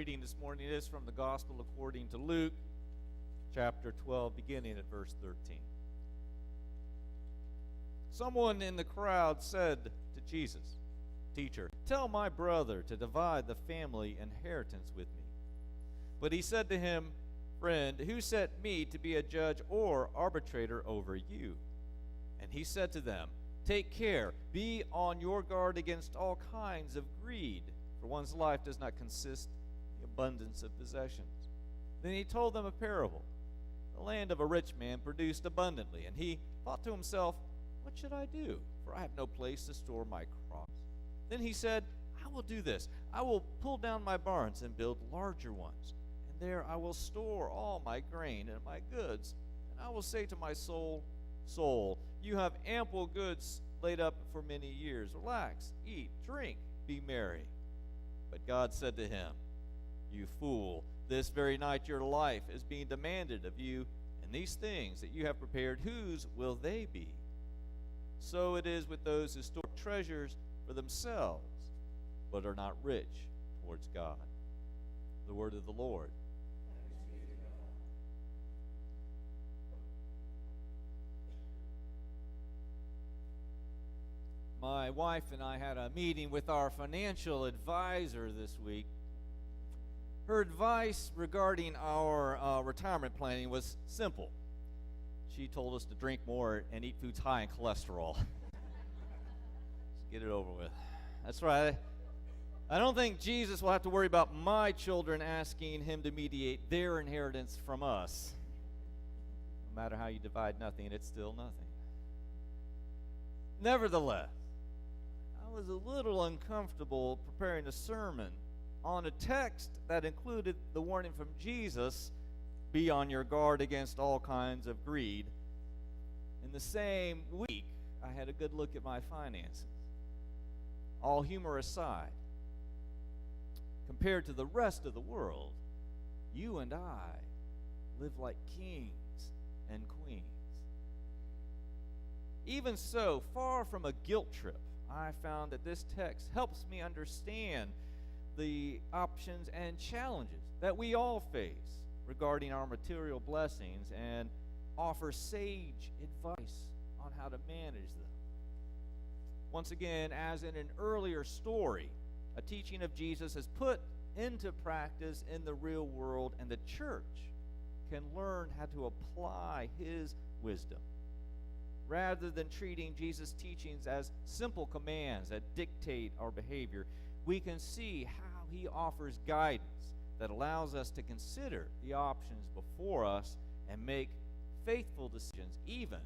reading this morning is from the Gospel according to Luke, chapter 12, beginning at verse 13. Someone in the crowd said to Jesus, "Teacher, tell my brother to divide the family inheritance with me." But he said to him, "Friend, who set me to be a judge or arbitrator over you?" And he said to them, "Take care, be on your guard against all kinds of greed, for one's life does not consist in the abundance of possessions." Then he told them a parable. The land of a rich man produced abundantly, and he thought to himself, "What should I do? For I have no place to store my crops." Then he said, "I will do this. I will pull down my barns and build larger ones, and there I will store all my grain and my goods. And I will say to my soul, 'Soul, you have ample goods laid up for many years. Relax, eat, drink, be merry.' But God said to him, 'You fool, this very night your life is being demanded of you, and these things that you have prepared, whose will they be?' So it is with those who store treasures for themselves, but are not rich towards God." The word of the Lord. My wife and I had a meeting with our financial advisor this week. Her advice regarding our retirement planning was simple. She told us to drink more and eat foods high in cholesterol. Just get it over with. That's right. I don't think Jesus will have to worry about my children asking him to mediate their inheritance from us. No matter how you divide nothing, it's still nothing. Nevertheless, I was a little uncomfortable preparing a sermon on a text that included the warning from Jesus, "Be on your guard against all kinds of greed." In the same week, I had a good look at my finances. All humor aside, compared to the rest of the world, you and I live like kings and queens. Even so, far from a guilt trip, I found that this text helps me understand the options and challenges that we all face regarding our material blessings and offer sage advice on how to manage them. Once again, as in an earlier story, a teaching of Jesus is put into practice in the real world, and the church can learn how to apply his wisdom. Rather than treating Jesus' teachings as simple commands that dictate our behavior, we can see how he offers guidance that allows us to consider the options before us and make faithful decisions, even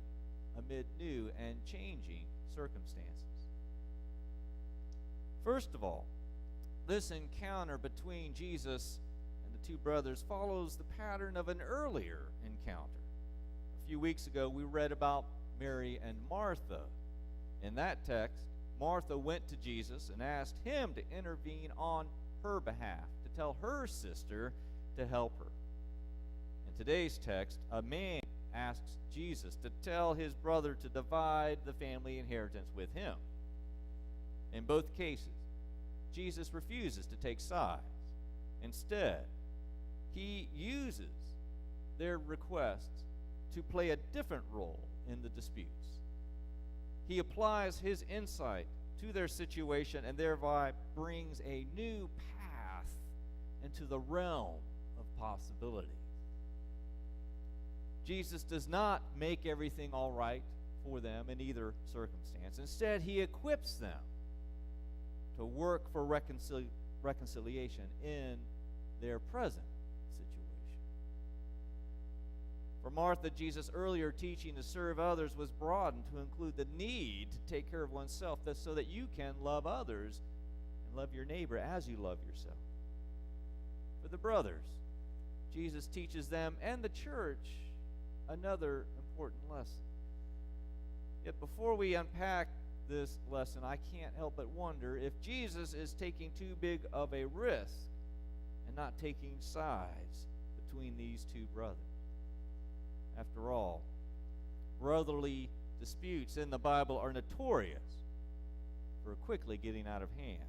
amid new and changing circumstances. First of all, this encounter between Jesus and the two brothers follows the pattern of an earlier encounter. A few weeks ago, we read about Mary and Martha. In that text, Martha went to Jesus and asked him to intervene on her behalf, to tell her sister to help her. In today's text, a man asks Jesus to tell his brother to divide the family inheritance with him. In both cases, Jesus refuses to take sides. Instead, he uses their requests to play a different role in the disputes. He applies his insight to their situation and thereby brings a new path into the realm of possibility. Jesus does not make everything all right for them in either circumstance. Instead, he equips them to work for reconciliation in their present situation. For Martha, Jesus' earlier teaching to serve others was broadened to include the need to take care of oneself so that you can love others and love your neighbor as you love yourself. For the brothers, Jesus teaches them and the church another important lesson. Yet before we unpack this lesson, I can't help but wonder if Jesus is taking too big of a risk and not taking sides between these two brothers. After all, brotherly disputes in the Bible are notorious for quickly getting out of hand.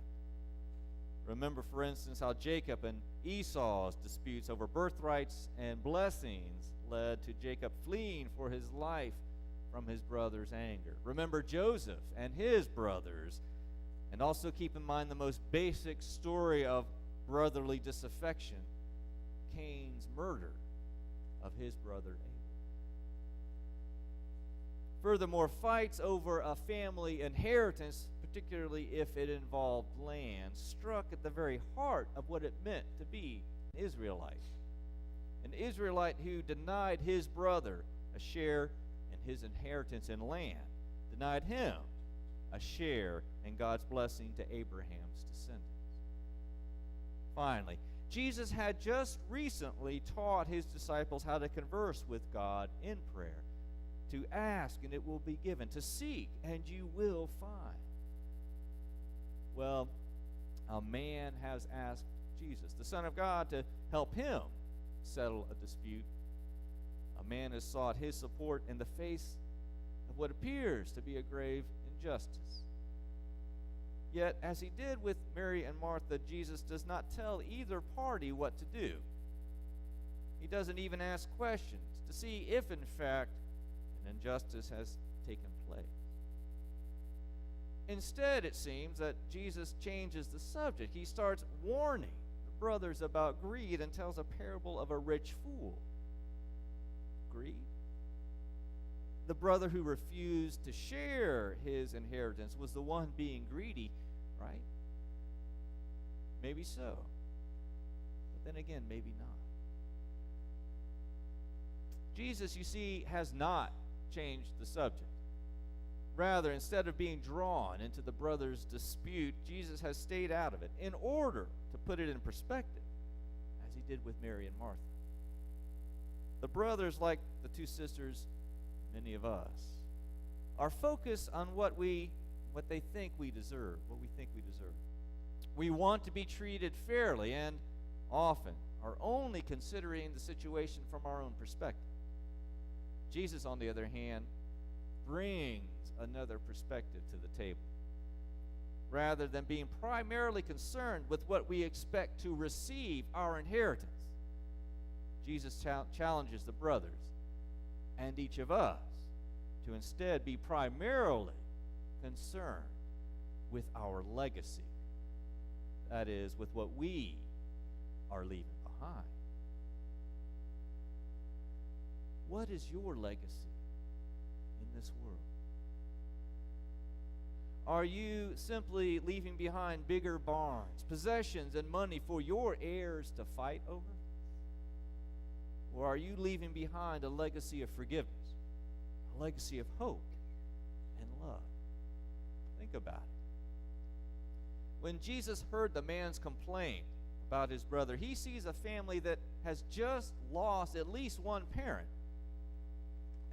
Remember, for instance, how Jacob and Esau's disputes over birthrights and blessings led to Jacob fleeing for his life from his brother's anger. Remember Joseph and his brothers. And also keep in mind the most basic story of brotherly disaffection, Cain's murder of his brother Abel. Furthermore, fights over a family inheritance, particularly if it involved land, struck at the very heart of what it meant to be an Israelite. An Israelite who denied his brother a share in his inheritance in land, denied him a share in God's blessing to Abraham's descendants. Finally, Jesus had just recently taught his disciples how to converse with God in prayer, to ask and it will be given, to seek and you will find. Well, a man has asked Jesus, the Son of God, to help him settle a dispute. A man has sought his support in the face of what appears to be a grave injustice. Yet, as he did with Mary and Martha, Jesus does not tell either party what to do. He doesn't even ask questions to see if, in fact, an injustice has taken place. Instead, it seems that Jesus changes the subject. He starts warning the brothers about greed and tells a parable of a rich fool. Greed? The brother who refused to share his inheritance was the one being greedy, right? Maybe so. But then again, maybe not. Jesus, you see, has not changed the subject. Rather, instead of being drawn into the brothers' dispute, Jesus has stayed out of it in order to put it in perspective, as he did with Mary and Martha. The brothers, like the two sisters, many of us, are focused on what they think we deserve, what we think we deserve. We want to be treated fairly and often are only considering the situation from our own perspective. Jesus, on the other hand, brings another perspective to the table. Rather than being primarily concerned with what we expect to receive our inheritance, Jesus challenges the brothers and each of us to instead be primarily concerned with our legacy. That is, with what we are leaving behind. What is your legacy in this world? Are you simply leaving behind bigger barns, possessions, and money for your heirs to fight over? Or are you leaving behind a legacy of forgiveness, a legacy of hope and love? Think about it. When Jesus heard the man's complaint about his brother, he sees a family that has just lost at least one parent,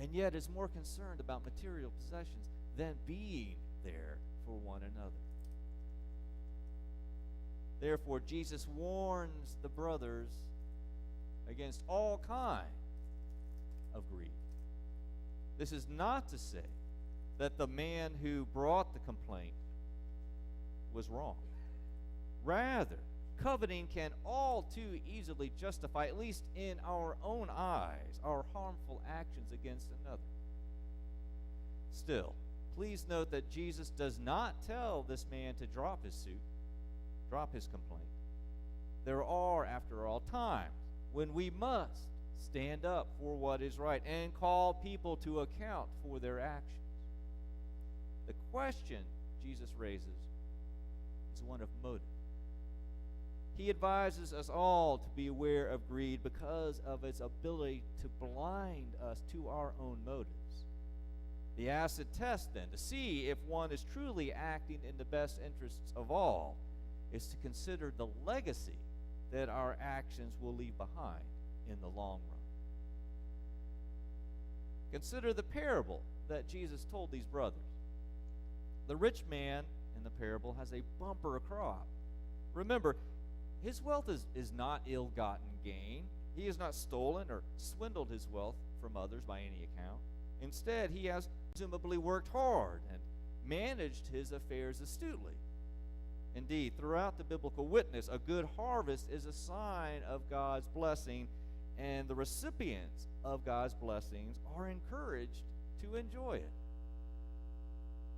and yet is more concerned about material possessions than being there for one another. Therefore, Jesus warns the brothers against all kind of greed. This is not to say that the man who brought the complaint was wrong. Rather, coveting can all too easily justify, at least in our own eyes, our harmful actions against another. Still, please note that Jesus does not tell this man to drop his suit, drop his complaint. There are, after all, times when we must stand up for what is right and call people to account for their actions. The question Jesus raises is one of motive. He advises us all to be aware of greed because of its ability to blind us to our own motives. The acid test, then, to see if one is truly acting in the best interests of all, is to consider the legacy that our actions will leave behind in the long run. Consider the parable that Jesus told these brothers. The rich man in the parable has a bumper crop. Remember, his wealth is not ill-gotten gain. He has not stolen or swindled his wealth from others by any account. Instead, he has presumably worked hard and managed his affairs astutely. Indeed, throughout the biblical witness, a good harvest is a sign of God's blessing, and the recipients of God's blessings are encouraged to enjoy it.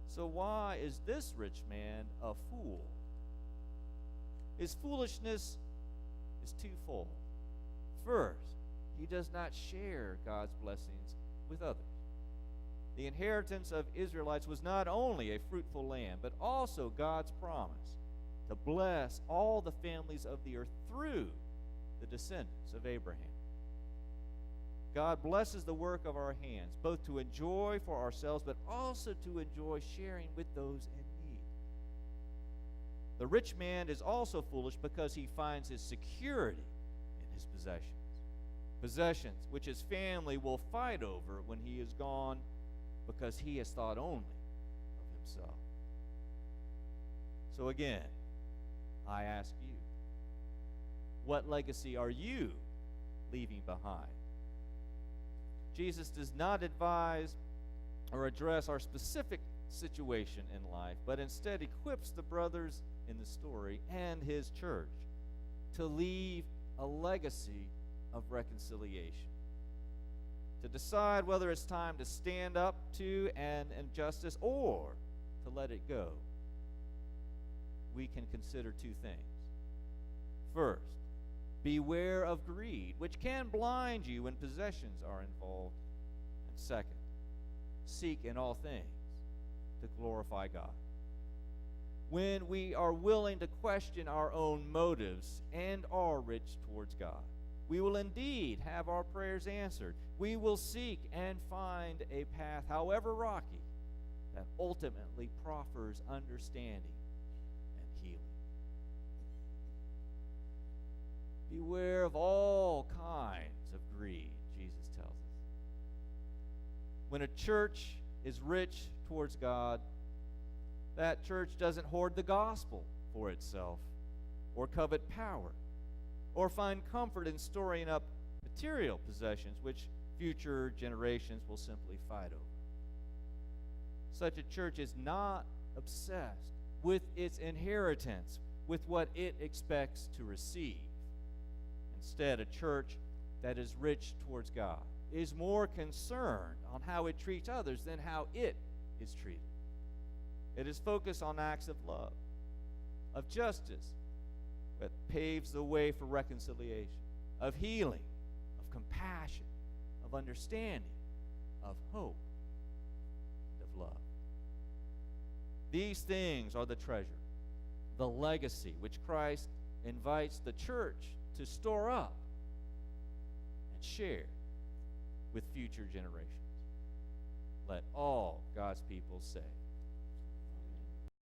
So why is this rich man a fool? His foolishness is twofold. First, he does not share God's blessings with others. The inheritance of Israelites was not only a fruitful land, but also God's promise to bless all the families of the earth through the descendants of Abraham. God blesses the work of our hands, both to enjoy for ourselves, but also to enjoy sharing with those in need. The rich man is also foolish because he finds his security in his possessions which his family will fight over when he is gone, because he has thought only of himself. So again, I ask you, what legacy are you leaving behind? Jesus does not advise or address our specific situation in life, but instead equips the brothers in the story and his church to leave a legacy of reconciliation, to decide whether it's time to stand up to an injustice or to let it go. We can consider two things. First, beware of greed, which can blind you when possessions are involved. And second, seek in all things to glorify God. When we are willing to question our own motives and are rich towards God, we will indeed have our prayers answered. We will seek and find a path, however rocky, that ultimately proffers understanding and healing. Beware of all kinds of greed, Jesus tells us. When a church is rich towards God, that church doesn't hoard the gospel for itself, or covet power, or find comfort in storing up material possessions which future generations will simply fight over. Such a church is not obsessed with its inheritance, with what it expects to receive. Instead, a church that is rich towards God is more concerned on how it treats others than how it is treated. It is focused on acts of love, of justice that paves the way for reconciliation, of healing, of compassion, of understanding, of hope, and of love. These things are the treasure, the legacy which Christ invites the church to store up and share with future generations. Let all God's people say,